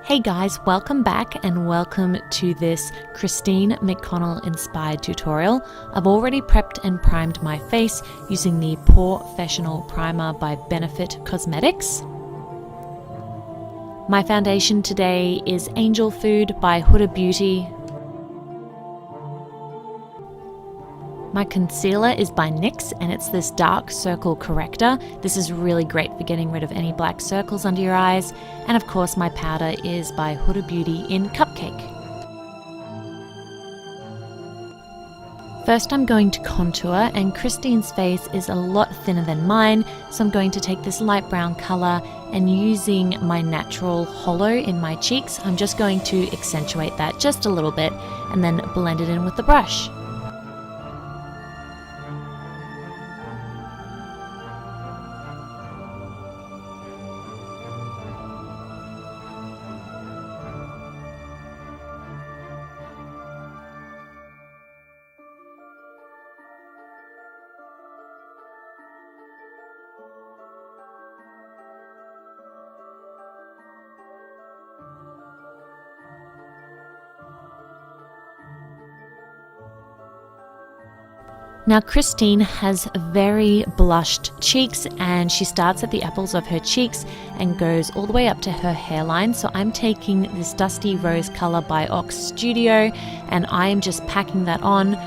Hey guys, welcome back and welcome to this Christine McConnell inspired tutorial. I've already prepped and primed my face using the PORE Fessional Primer by Benefit Cosmetics. My foundation today is Angel Food by Huda Beauty. My concealer is by NYX and it's this dark circle corrector. This is really great for getting rid of any black circles under your eyes. And of course my powder is by Huda Beauty in Cupcake. First I'm going to contour, and Christine's face is a lot thinner than mine, so I'm going to take this light brown color and using my natural hollow in my cheeks, I'm just going to accentuate that just a little bit and then blend it in with the brush. Now Christine has very blushed cheeks and she starts at the apples of her cheeks and goes all the way up to her hairline. So I'm taking this Dusty Rose color by Ox Studio and I am just packing that on.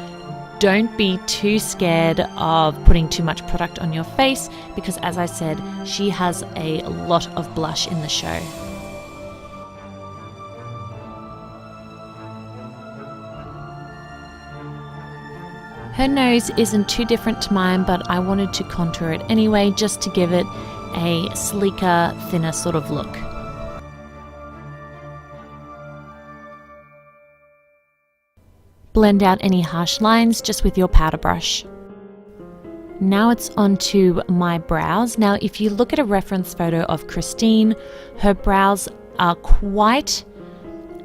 Don't be too scared of putting too much product on your face because, as I said, she has a lot of blush in the show. Her nose isn't too different to mine, but I wanted to contour it anyway just to give it a sleeker, thinner sort of look. Blend out any harsh lines just with your powder brush. Now it's onto my brows. Now if you look at a reference photo of Christine, her brows are quite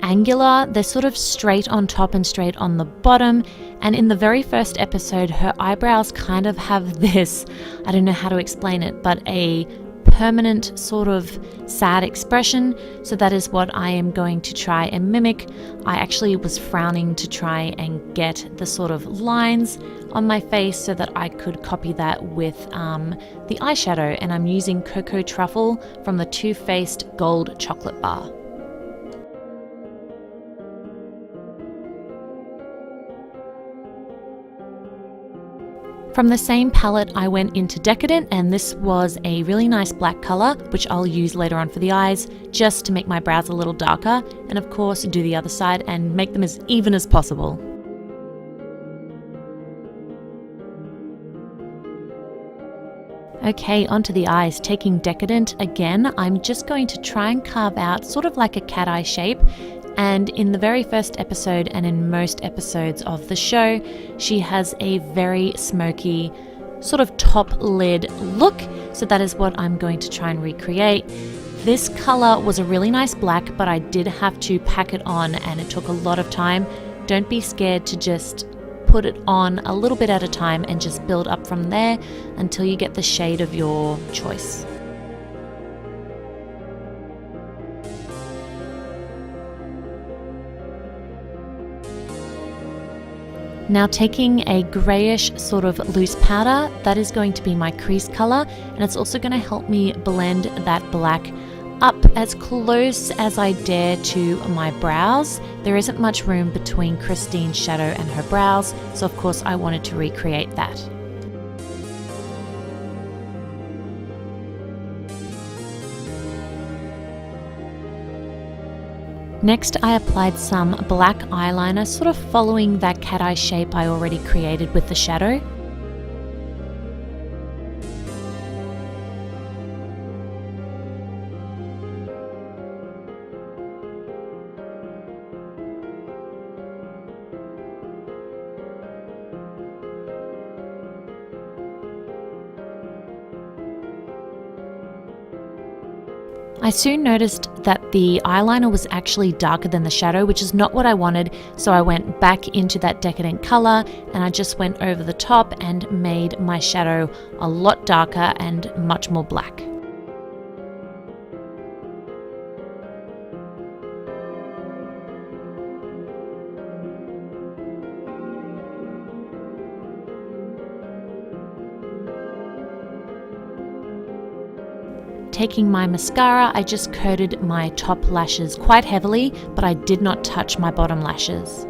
angular. They're sort of straight on top and straight on the bottom, and in the very first episode her eyebrows kind of have this, I don't know how to explain it, but a permanent sort of sad expression. So that is what I am going to try and mimic. I actually was frowning to try and get the sort of lines on my face so that I could copy that with the eyeshadow, and I'm using Cocoa Truffle from the Too Faced Gold Chocolate Bar. From the same palette I went into Decadent, and this was a really nice black color which I'll use later on for the eyes just to make my brows a little darker, and of course do the other side and make them as even as possible. Okay, onto the eyes. Taking Decadent again, I'm just going to try and carve out sort of like a cat eye shape. And in the very first episode and in most episodes of the show, she has a very smoky sort of top lid look. So that is what I'm going to try and recreate. This color was a really nice black, but I did have to pack it on and it took a lot of time. Don't be scared to just put it on a little bit at a time and just build up from there until you get the shade of your choice. Now taking a grayish sort of loose powder, that is going to be my crease color, and it's also going to help me blend that black up as close as I dare to my brows. There isn't much room between Christine's shadow and her brows, so of course I wanted to recreate that. Next, I applied some black eyeliner, sort of following that cat eye shape I already created with the shadow. I soon noticed that the eyeliner was actually darker than the shadow, which is not what I wanted, so I went back into that Decadent color and I just went over the top and made my shadow a lot darker and much more black. Taking my mascara, I just coated my top lashes quite heavily, but I did not touch my bottom lashes.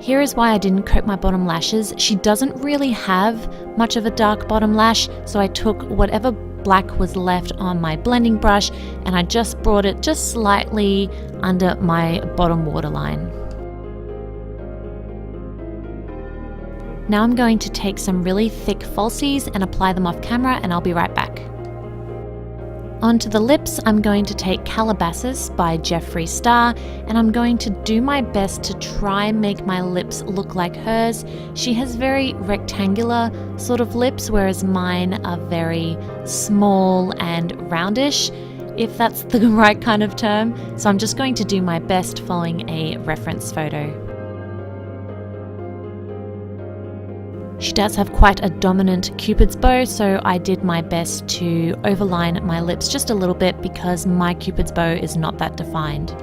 Here is why I didn't coat my bottom lashes. She doesn't really have much of a dark bottom lash, so I took whatever black was left on my blending brush and I just brought it just slightly under my bottom waterline. Now I'm going to take some really thick falsies and apply them off camera, and I'll be right back. Onto the lips, I'm going to take Calabasas by Jeffree Star, and I'm going to do my best to try and make my lips look like hers. She has very rectangular sort of lips, whereas mine are very small and roundish, if that's the right kind of term. So I'm just going to do my best following a reference photo. She does have quite a dominant Cupid's bow, so I did my best to overline my lips just a little bit because my Cupid's bow is not that defined.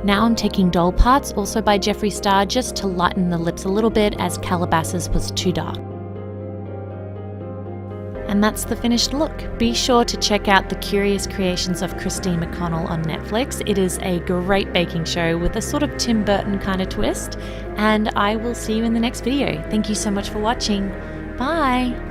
Now I'm taking Doll Parts, also by Jeffree Star, just to lighten the lips a little bit as Calabasas was too dark. And that's the finished look. Be sure to check out The Curious Creations of Christine McConnell on Netflix. It is a great baking show with a sort of Tim Burton kind of twist. And I will see you in the next video. Thank you so much for watching. Bye!